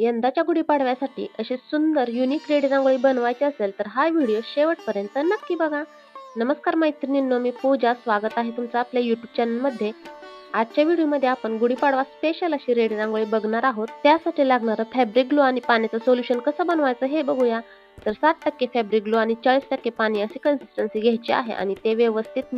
यंदाच्या गुढीपाडव्यासाठी अशी सुंदर युनिक रेडी रांगोळी बनवायची असेल तर हा व्हिडिओ शेवटपर्यंत नक्की बघा. नमस्कार मैत्रिणींनो, मी पूजा. स्वागत आहे तुमचं आपल्या YouTube चॅनलमध्ये. आजच्या व्हिडिओमध्ये आपण गुढीपाडवा स्पेशल अशी रेडी रांगोळी बघणार आहोत. त्यासाठी लागणारं फॅब्रिक ग्लू आणि पाण्याचं सोल्युशन कसं बनवायचं हे बघूया. तर 60% फॅब्रिक ग्लू आणि 40% पाणी अशी कन्सिस्टन्सी घ्यायची आहे आणि ते व्यवस्थित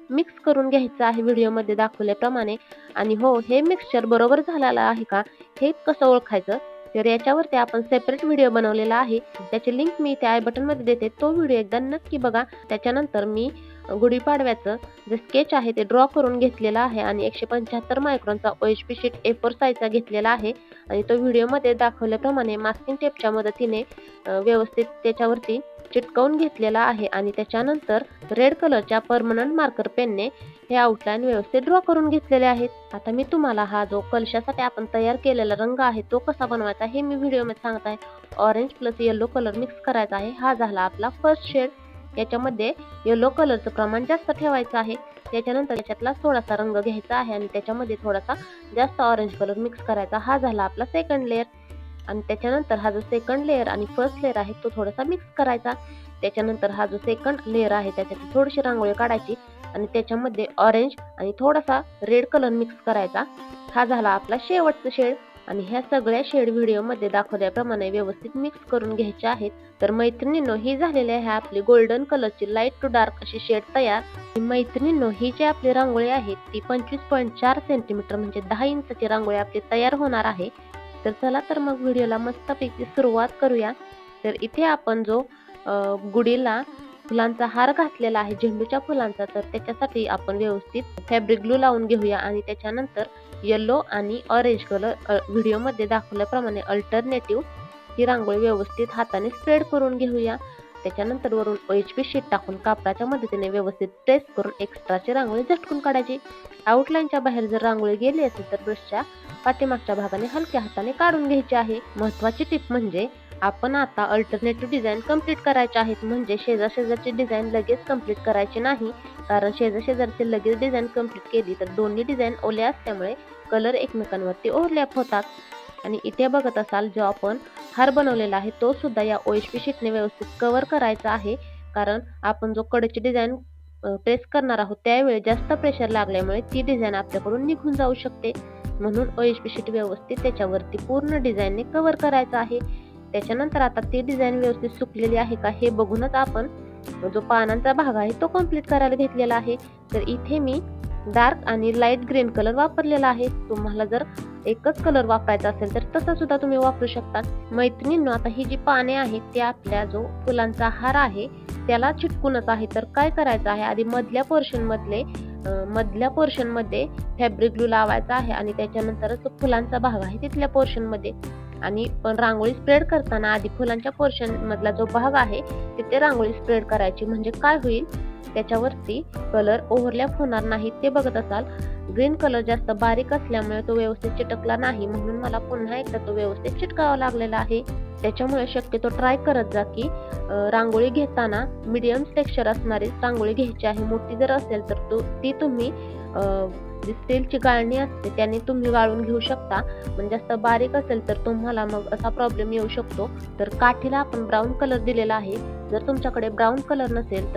मिक्स करून घ्यायचं आहे व्हिडिओमध्ये दाखवल्याप्रमाणे. आणि हो, हे मिक्सचर बरोबर झालेलं आहे का हे कसं ओळखायचं, तर याच्यावरती आपण सेपरेट व्हिडिओ बनवलेला आहे. त्याची लिंक मी त्या आय बटनमध्ये देते, तो व्हिडिओ एकदा नक्की बघा. त्याच्यानंतर मी गुढीपाडव्याचं जे स्केच आहे ते ड्रॉ करून घेतलेला आहे आणि 175 मायक्रॉनचा OHP शीट A4 साईजचा घेतलेला आहे आणि तो व्हिडिओमध्ये दाखवल्याप्रमाणे मास्किंग टेपच्या मदतीने व्यवस्थित त्याच्यावरती चिटकवून घेतलेला आहे. आणि त्याच्यानंतर रेड कलरच्या परमनंट मार्कर पेनने हे आउटलाईन व्यवस्थित ड्रॉ करून घेतलेले आहेत. आता मी तुम्हाला हा जो कलशासाठी आपण तयार केलेला रंग आहे तो कसा बनवायचा हे मी व्हिडिओमध्ये सांगत आहे. Orange plus yellow colour mix करायचा आहे. हा झाला आपला फर्स्ट शेड. याच्यामध्ये येलो कलरचं प्रमाण जास्त ठेवायचं आहे. त्याच्यानंतर याच्यातला थोडासा रंग घ्यायचा आहे आणि त्याच्यामध्ये थोडासा जास्त ऑरेंज कलर मिक्स करायचा. हा झाला आपला सेकंड लेअर. आणि त्याच्यानंतर हा जो सेकंड लेअर आणि फर्स्ट लेअर आहे तो थोडासा मिक्स करायचा. त्याच्यानंतर हा जो सेकंड लेअर आहे त्याच्यात थोडीशी रांगोळी काढायची आणि त्याच्यामध्ये ऑरेंज आणि थोडासा रेड कलर मिक्स करायचा. हा झाला आपला शेवटचा शेड. आणि ह्या सगळ्या शेड व्हिडिओमध्ये दाखवल्याप्रमाणे व्यवस्थित मिक्स करून घ्यायचे आहेत. तर मैत्रिणींनो, ही झालेली आहे आपली गोल्डन कलरची लाईट टू डार्क अशी शेड तयार. मैत्रिणींनो, ही जी आपली रांगोळी आहे ती 25.4 सेंटीमीटर म्हणजे 10 इंचाची रांगोळी आपली तयार होणार आहे. तर चला तर मग व्हिडिओला मस्तपैकी सुरुवात करूया. तर इथे आपण जो गुढीला फुलांचा हार घातलेला आहे झेंडूच्या फुलांचा, तर त्याच्यासाठी आपण व्यवस्थित फॅब्रिक ग्लू लावून घेऊया आणि त्याच्यानंतर येलो आणि ऑरेंज कलर व्हिडिओमध्ये दाखवल्याप्रमाणे अल्टरनेटिव्ह ही रांगोळी व्यवस्थित हाताने स्प्रेड करून घेऊया. त्याच्यानंतर वरून OHP शीट टाकून कापडाच्या मदतीने व्यवस्थित प्रेस करून एक्स्ट्राची रांगोळी झटकून काढायची. आउटलाईनच्या बाहेर जर रांगोळी गेली असेल तर ब्रशच्या पाठीमागच्या भागाने हलक्या हाताने काढून घ्यायची आहे. महत्त्वाची टिप म्हणजे आपण आता अल्टरनेटिव्ह डिझाईन कंप्लीट करायचे आहेत, म्हणजे शेजारची डिझाईन लगेच कंप्लीट करायची नाही. कारण शेजारची लगेच डिझाईन कंप्लीट केली तर दोन्ही डिझाईन ओल्या असल्यामुळे कलर एकमेकांवरती ओव्हरलॅप होतात. आणि इथे बघत असाल जो आपण हार बनवलेला आहे तो सुद्धा या OHP शीटने व्यवस्थित कव्हर करायचा आहे. कारण आपण जो कडेची डिझाईन प्रेस करणार आहोत त्यावेळी जास्त प्रेशर लागल्यामुळे ती डिझाईन आपल्याकडून निघून जाऊ शकते. म्हणून OHP शीट व्यवस्थित त्याच्यावरती पूर्ण डिझाईनने कव्हर करायचं आहे. त्याच्यानंतर आता ती डिझाईन व्यवस्थित सुकलेली आहे का हे बघूनच आपण जो पानांचा भाग आहे तो कंप्लीट करायला घेतलेला आहे. तर इथे मी डार्क आणि लाईट ग्रीन कलर वापरलेला आहे. तुम्हाला जर एकच कलर वापरायचा असेल तर तसा सुद्धा तुम्ही वापरू शकता. मैत्रिणींनो, आता ही जी पाने आहेत ते आपल्या जो फुलांचा हार आहे त्याला चिटकूनच आहे. तर काय करायचं आहे, आधी मधल्या पोर्शन मध्ये फॅब्रिक ग्लू लावायचा आहे आणि त्याच्यानंतर जो फुलांचा भाग आहे तिथल्या पोर्शन मध्ये. आणि पण रांगोळी स्प्रेड करताना आधी फुलांच्या पोर्शन मधला जो भाग आहे तिथे रांगोळी स्प्रेड करायची, म्हणजे काय होईल त्याच्यावरती कलर ओव्हरलॅप होणार नाही. ते बघत असाल ग्रीन कलर जास्त बारीक असल्यामुळे तो व्यवस्थित चिटकला नाही, म्हणून मला पुन्हा एकदा तो व्यवस्थित चिटकावा लागलेला आहे. त्याच्यामुळे शक्यतो ट्राय करत जा की रांगोळी घेताना मीडियम टेक्स्चर असणारी रांगोळी घ्यायची आहे. मोठी जर असेल तर ती तुम्ही जी स्टीलची गाळणी असते त्याने तुम्ही गाळून घेऊ शकता. पण जास्त बारीक असेल तर तुम्हाला मग असा प्रॉब्लेम येऊ शकतो. तर काठीला आपण ब्राऊन कलर दिलेला आहे. जर तुमच्याकडे ब्राऊन कलर नसेल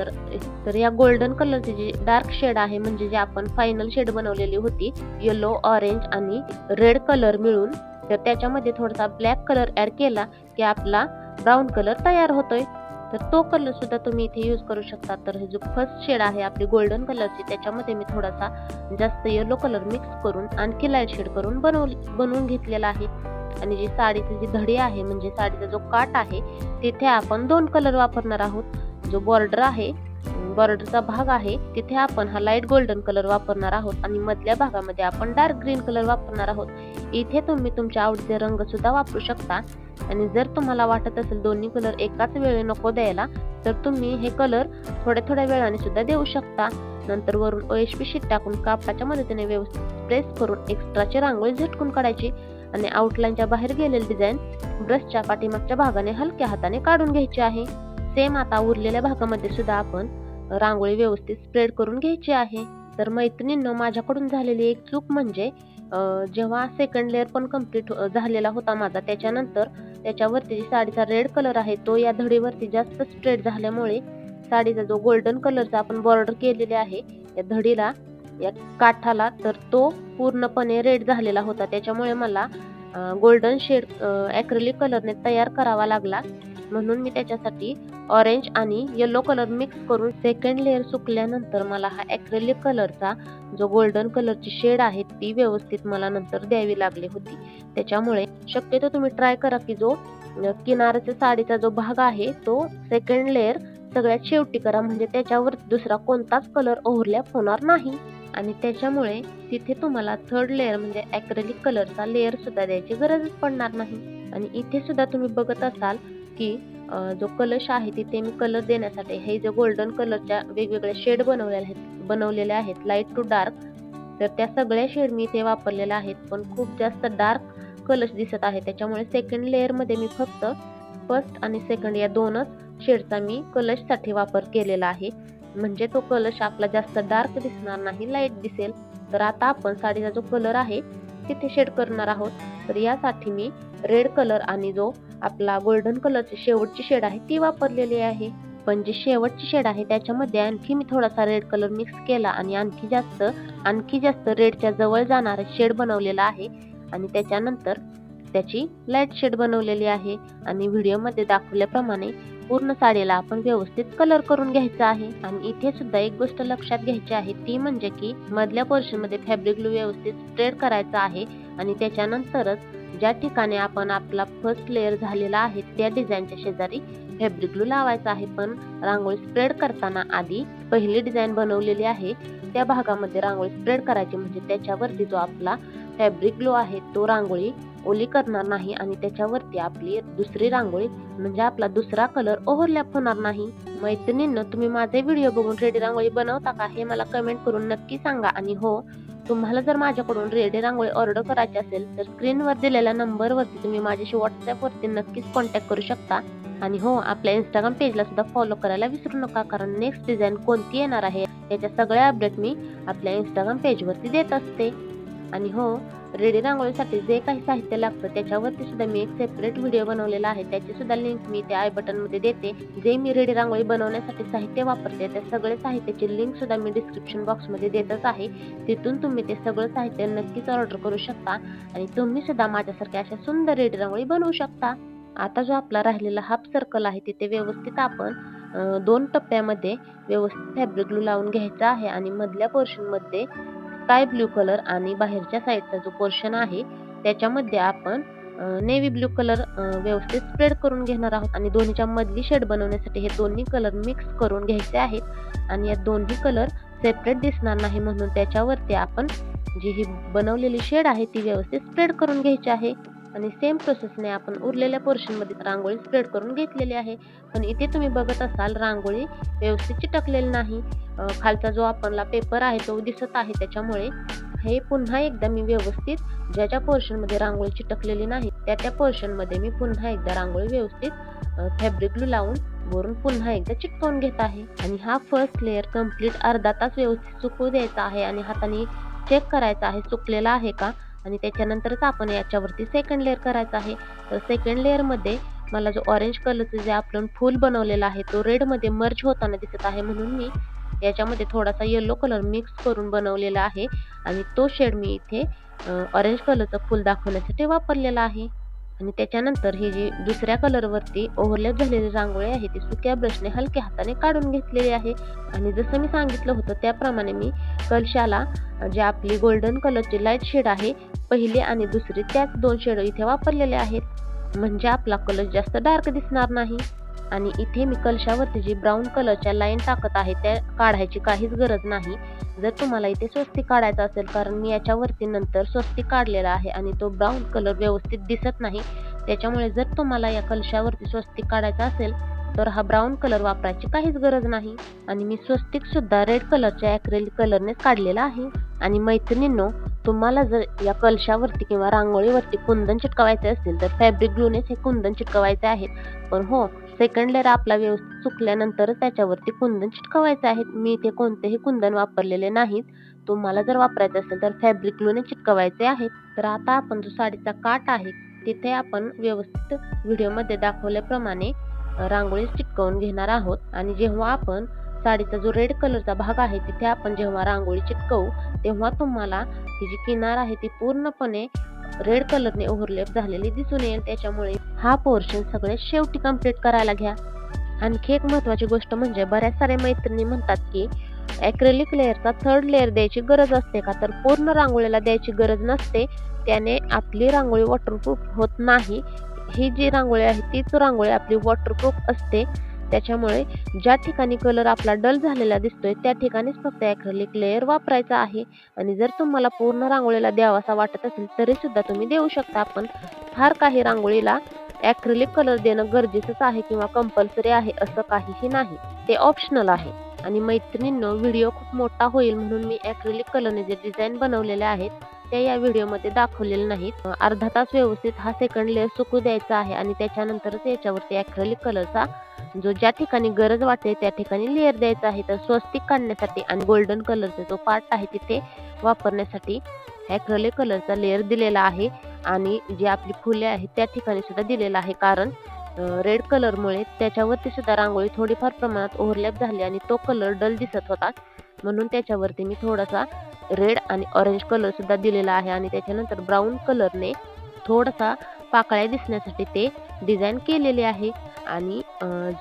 तर या गोल्डन कलरची जी डार्क शेड आहे, म्हणजे जे आपण फायनल शेड बनवलेली होती येलो, ऑरेंज आणि रेड कलर मिळून, तर त्याच्यामध्ये थोडासा ब्लॅक कलर ऍड केला की आपला ब्राऊन कलर तयार होतोय. तर तो कलर सुद्धा तुम्ही इथे यूज करू शकता. तर हे जो फर्स्ट शेड आहे आपली गोल्डन कलरची त्याच्यामध्ये मी थोडासा जास्त येलो कलर मिक्स करून आणखी लाईट शेड करून बनवून घेतलेला आहे. आणि जी साडीची जी धडी आहे म्हणजे साडीचा जो काठ आहे तिथे आपण 2 कलर वापरणार आहोत. जो बॉर्डरचा भाग आहे तिथे आपण हा लाईट गोल्डन कलर वापरणार आहोत आणि मधल्या भागामध्ये आपण डार्क ग्रीन कलर वापरणार आहोत. इथे तुम्ही तुमच्या आवडीचे रंग सुद्धा वापरू शकता. आणि जर तुम्हाला वाटत असेल दोन्ही कलर एकाच वेळी नको द्यायला तर तुम्ही हे कलर थोड्या वेळाने सुद्धा देऊ शकता. नंतर वरून OHP शीट टाकून कापडाच्या मदतीने व्यवस्थित प्रेस करून एक्स्ट्राची रांगोळी झटकून काढायची आणि आउटलाईनच्या बाहेर गेलेली डिझाईन ब्रशच्या पाठीमागच्या भागाने हलक्या हाताने काढून घ्यायची आहे. सेम आता उरलेल्या भागामध्ये सुद्धा आपण रांगोळी व्यवस्थित स्प्रेड करून घ्यायची आहे. तर मैत्रिणींनो, माझ्याकडून झालेली एक चूक म्हणजे जेव्हा सेकंड लेअर पण कंप्लीट झालेला होता माझा, त्याच्यानंतर त्याच्यावरती जी साडीचा रेड कलर आहे तो या धडीवरती जास्त स्प्रेड झाल्यामुळे साडीचा जो गोल्डन कलरचा आपण बॉर्डर केलेली आहे या धडीला, या काठाला, तर तो पूर्णपणे रेड झालेला होता. त्याच्यामुळे मला गोल्डन शेड ॲक्रिलिक कलरने तयार करावा लागला. म्हणून मी त्याच्यासाठी ऑरेंज आणि येलो कलर मिक्स करून सेकंड लेअर सुकल्यानंतर मला हा ॲक्रिलिक कलरचा जो गोल्डन कलरची शेड आहे ती व्यवस्थित मला नंतर द्यावी लागली होती. त्याच्यामुळे शक्यतो तुम्ही ट्राय करा की जो किनाऱ्याचा साडीचा जो भाग आहे तो सेकंड लेअर सगळ्यात शेवटी करा, म्हणजे त्याच्यावर दुसरा कोणताच कलर ओव्हरलॅप होणार नाही आणि त्याच्यामुळे तिथे तुम्हाला थर्ड लेअर म्हणजे ॲक्रिलिक कलरचा लेअर सुद्धा द्यायची गरजच पडणार नाही. आणि इथे सुद्धा तुम्ही बघत असाल की जो कलश आहे तिथे मी कलर देण्यासाठी हे जे गोल्डन कलरच्या वेगवेगळ्या शेड बनवलेले आहेत लाईट टू डार्क, तर त्या सगळ्या शेड मी इथे वापरलेल्या आहेत. पण खूप जास्त डार्क कलश दिसत आहे, त्याच्यामुळे सेकंड लेअरमध्ये मी फक्त फर्स्ट आणि सेकंड या दोनच शेडचा मी कलशसाठी वापर केलेला आहे, म्हणजे तो कलश आपला जास्त डार्क दिसणार नाही, लाईट दिसेल. तर आता आपण साडीचा जो कलर आहे तिथे शेड करणार आहोत. तर यासाठी मी रेड कलर आणि जो आपला गोल्डन कलरची शेवटची शेड आहे ती वापरलेली आहे. पण जी शेवटची शेड आहे त्याच्यामध्ये आणखी मी थोडासा रेड कलर मिक्स केला आणि आणखी जास्त रेडच्या जवळ जाणारा शेड बनवलेला आहे आणि त्याच्यानंतर त्याची लाईट शेड बनवलेली आहे. आणि व्हिडिओमध्ये दाखवल्याप्रमाणे पूर्ण साडीला आपण व्यवस्थित कलर करून घ्यायचा आहे. आणि इथे सुद्धा एक गोष्ट लक्षात घ्यायची आहे ती म्हणजे की मधल्या पोर्शन मध्ये फॅब्रिक ग्लू व्यवस्थित स्प्रेड करायचा आहे आणि त्याच्यानंतरच ज्या ठिकाणी आपण आपला फर्स्ट लेअर झालेला आहे त्या डिझाईनच्या शेजारी फॅब्रिक ग्लू लावायचा आहे. पण रांगोळी स्प्रेड करताना आधी पहिली डिझाईन बनवलेली आहे त्या भागामध्ये रांगोळी स्प्रेड करायची, म्हणजे त्याच्यावरती जो आपला फॅब्रिक ग्लू आहे तो रांगोळी ओली करणार नाही आणि त्याच्यावरती आपली दुसरी रांगोळी म्हणजे आपला दुसरा कलर ओव्हरलॅप होणार नाही. मैत्रिणींनो, तुम्ही माझे व्हिडिओ बघून रेडी रांगोळी बनवता का हे मला कमेंट करून नक्की सांगा. आणि हो, तुम्हाला जर माझ्याकडून रेडी रांगोळी ऑर्डर करायची असेल तर स्क्रीनवर दिलेल्या नंबरवरती तुम्ही माझ्याशी व्हॉट्सअपवरती नक्कीच कॉन्टॅक्ट करू शकता. आणि हो, आपल्या इंस्टाग्राम पेजला सुद्धा फॉलो करायला विसरू नका, कारण नेक्स्ट डिझाईन कोणती येणार आहे याच्या सगळ्या अपडेट मी आपल्या इंस्टाग्राम पेजवरती देत असते. आणि हो, रेडी रांगोळीसाठी जे काही साहित्य लागतं त्याच्यावरती सुद्धा मी एक सेपरेट व्हिडिओ बनवलेला आहे, त्याची सुद्धा लिंक मी त्या आय बटन मध्ये देते. जे मी रेडी रांगोळी बनवण्यासाठी साहित्य वापरते त्या सगळे साहित्याची लिंक सुद्धा मी डिस्क्रिप्शन बॉक्स मध्ये देतच आहे. तिथून तुम्ही ते सगळं साहित्य नक्कीच ऑर्डर करू शकता आणि तुम्ही सुद्धा माझ्यासारख्या अशा सुंदर रेडी रांगोळी बनवू शकता. आता जो आपला राहिलेला हाफ सर्कल आहे तिथे व्यवस्थित आपण 2 टप्प्यामध्ये व्यवस्थित फॅब्रिक ग्लू लावून घ्यायचा आहे आणि मधल्या पोर्शन मध्ये स्काय ब्ल्यू कलर आणि बाहेरच्या साईडचा जो पोर्शन आहे त्याच्यामध्ये आपण नेव्ही ब्ल्यू कलर व्यवस्थित स्प्रेड करून घेणार आहोत. आणि दोन्हीच्या मधली शेड बनवण्यासाठी हे दोन्ही कलर मिक्स करून घ्यायचे आहेत आणि या दोन्ही कलर सेपरेट दिसणार नाही, म्हणून त्याच्यावरती आपण जी ही बनवलेली शेड आहे ती व्यवस्थित स्प्रेड करून घ्यायची आहे. आणि सेम प्रोसेसने आपण उरलेल्या पोर्शन मध्ये रांगोळी स्प्रेड करून घेतलेली आहे. पण इथे तुम्ही बघत असाल रांगोळी व्यवस्थित चिटकलेली नाही, खालचा जो आपला पेपर आहे तो दिसत आहे. त्याच्यामुळे हे पुन्हा एकदा मी व्यवस्थित ज्या पोर्शन मध्ये रांगोळी चिटकलेली नाही त्या पोर्शन मध्ये मी पुन्हा एकदा रांगोळी व्यवस्थित फॅब्रिक ग्लू लावून वरून पुन्हा एकदा चिटकवून घेत आहे. आणि हा फर्स्ट लेअर कंप्लीट अर्धा तास व्यवस्थित सुकवू द्यायचा आहे आणि हाताने चेक करायचा आहे सुकलेला आहे का, आणि त्याच्यानंतरच आपण याच्यावरती सेकंड लेअर करायचा आहे. तर सेकंड लेअर मध्ये मला जो ऑरेंज कलरचं जे आपण फूल बनवलेला आहे तो रेड मध्ये मर्ज होताना दिसत आहे, म्हणून मी याच्यामध्ये थोडासा येलो कलर मिक्स करून बनवलेला आहे आणि तो शेड मी इथे ऑरेंज कलरचं फूल दाखवण्यासाठी वापरलेला आहे. आणि त्याच्यानंतर ही जी दुसऱ्या कलरवरती ओव्हरलॅप झालेली रांगोळी आहे ती सुक्या ब्रशने हलक्या हाताने काढून घेतलेली आहे. आणि जसं मी सांगितलं होतं त्याप्रमाणे मी कलशाला जी आपली गोल्डन कलरची लाईट शेड आहे पहिली आणि दुसरी त्याच 2 शेड इथे वापरलेले आहेत, म्हणजे आपला कलर जास्त डार्क दिसणार नाही. आणि इथे मी कलशावरती जी ब्राऊन कलरच्या लाईन टाकत आहे त्या काढायची काहीच गरज नाही. जर तुम्हाला इथे स्वस्तिक काढायचा असेल, कारण मी याच्यावरती नंतर स्वस्तिक काढलेला आहे आणि तो ब्राऊन कलर व्यवस्थित दिसत नाही, त्याच्यामुळे जर तुम्हाला या कलशावरती स्वस्तिक काढायचा असेल तर हा ब्राऊन कलर वापरायची काहीच गरज नाही. आणि मी स्वस्तिक सुद्धा रेड कलरच्या ॲक्रेलिक कलरनेच काढलेला आहे. आणि मैत्रिणींनो, तुम्हाला जर या कलशावरती किंवा रांगोळीवरती कुंदन चिटकवायचे असतील तर फॅब्रिक ग्लूनेच हे कुंदन चिटकवायचे आहेत. पण हो, सेकंड लेअर आपला व्यवस्थित सुकल्यानंतरच त्याच्यावरती कुंदन चिटकवायचे आहेत. मी इथे कोणतेही कुंदन वापरलेले नाहीत, तुम्हाला जर वापरायचं असेल तर फॅब्रिक ग्लूने चिटकवायचे आहेत. तर आता आपण जो साडीचा काठ आहे तिथे आपण व्यवस्थित व्हिडिओमध्ये दाखवल्याप्रमाणे रांगोळी चिटकवून घेणार आहोत. आणि जेव्हा आपण साडीचा जो रेड कलरचा भाग आहे तिथे आपण जेव्हा रांगोळी चिटकवू तेव्हा तुम्हाला ती जी किनार आहे ती पूर्णपणे रेड कलरने ओव्हरलॅप झालेली दिसून येईल. त्याच्यामुळे हा पोर्शन सगळे शेवटी कंप्लीट करायला घ्या. आणखी एक महत्त्वाची गोष्ट म्हणजे बऱ्याच साऱ्या मैत्रिणी म्हणतात की ॲक्रेलिक लेअरचा थर्ड लेअर द्यायची गरज असते का? तर पूर्ण रांगोळीला द्यायची गरज नसते. त्याने आपली रांगोळी वॉटरप्रूफ होत नाही. ही जी रांगोळी आहे तीच रांगोळी आपली वॉटरप्रूफ असते. त्याच्यामुळे ज्या ठिकाणी कलर आपला डल झालेला दिसतोय त्या ठिकाणीच फक्त ॲक्रेलिक लेअर वापरायचा आहे. आणि जर तुम्हाला पूर्ण रांगोळीला द्यावासा वाटत असेल तरी सुद्धा तुम्ही देऊ शकता. पण फार काही रांगोळीला ॲक्रेलिक कलर देणं गरजेचंच आहे किंवा कंपल्सरी आहे असं काहीही नाही. ते ऑप्शनल आहे. आणि मैत्रिणींनो, व्हिडिओ खूप मोठा होईल म्हणून मी ॲक्रेलिक कलरने जे डिझाईन बनवलेले आहेत ते या व्हिडिओमध्ये दाखवलेले नाहीत. अर्धा तास व्यवस्थित हा सेकंड लेअर सुकू द्यायचा आहे आणि त्याच्यानंतरच याच्यावरती ॲक्रेलिक कलरचा जो ज्या ठिकाणी गरज वाटते त्या ठिकाणी लेअर द्यायचा आहे. तर स्वस्तिक काढण्यासाठी आणि गोल्डन कलरचा जो पार्ट आहे तिथे वापरण्यासाठी ॲक्रेलिक कलरचा लेअर दिलेला आहे. आणि जी आपली फुले आहेत त्या ठिकाणी सुद्धा दिलेला आहे. कारण रेड कलरमुळे त्याच्यावरती सुद्धा रांगोळी थोडीफार प्रमाणात ओव्हरलॅप झाली आणि तो कलर डल दिसत होता. म्हणून त्याच्यावरती मी थोडासा रेड आणि ऑरेंज कलर सुद्धा दिलेला आहे. आणि त्याच्यानंतर ब्राऊन कलरने थोडासा पाकळ्या दिसण्यासाठी ते डिझाईन केलेले आहे. आणि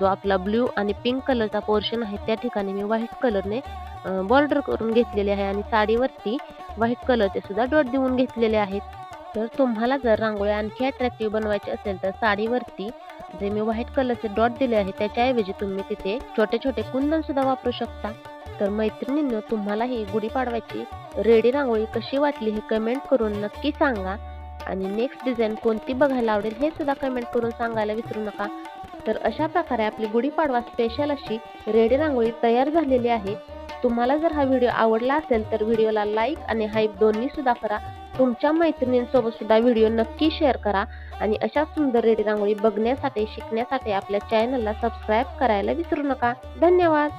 जो आपला ब्ल्यू आणि पिंक कलरचा पोर्शन आहे त्या ठिकाणी मी व्हाईट कलरने बॉर्डर करून घेतलेले आहे. आणि साडीवरती व्हाईट कलरचे सुद्धा डॉट देऊन घेतलेले आहेत. तर तुम्हाला जर रांगोळी आणखी अट्रॅक्टिव्ह बनवायची असेल तर साडीवरती जे मी व्हाईट कलरचे डॉट दिले आहे त्याच्याऐवजी तुम्ही तिथे छोटे छोटे कुंदन सुद्धा वापरू शकता. तर मैत्रिणींनो, तुम्हाला ही गुढीपाडव्याची रेडी रांगोळी कशी वाटली हे कमेंट करून नक्की सांगा. आणि नेक्स्ट डिझाईन कोणती बघायला आवडेल हे सुद्धा कमेंट करून सांगायला विसरू नका. तर अशा प्रकारे आपली गुढीपाडवा स्पेशल अशी रेडी रांगोळी तयार झालेली आहे. तुम्हाला जर हा व्हिडिओ आवडला असेल तर व्हिडिओला लाईक आणि हाईप दोन्ही सुद्धा करा. तुमच्या मैत्रिणींसोबत सुद्धा व्हिडिओ नक्की शेअर करा. आणि अशा सुंदर रेडी रांगोळी बघण्यासाठी शिकण्यासाठी आपल्या चॅनलला सबस्क्राईब करायला विसरू नका. धन्यवाद.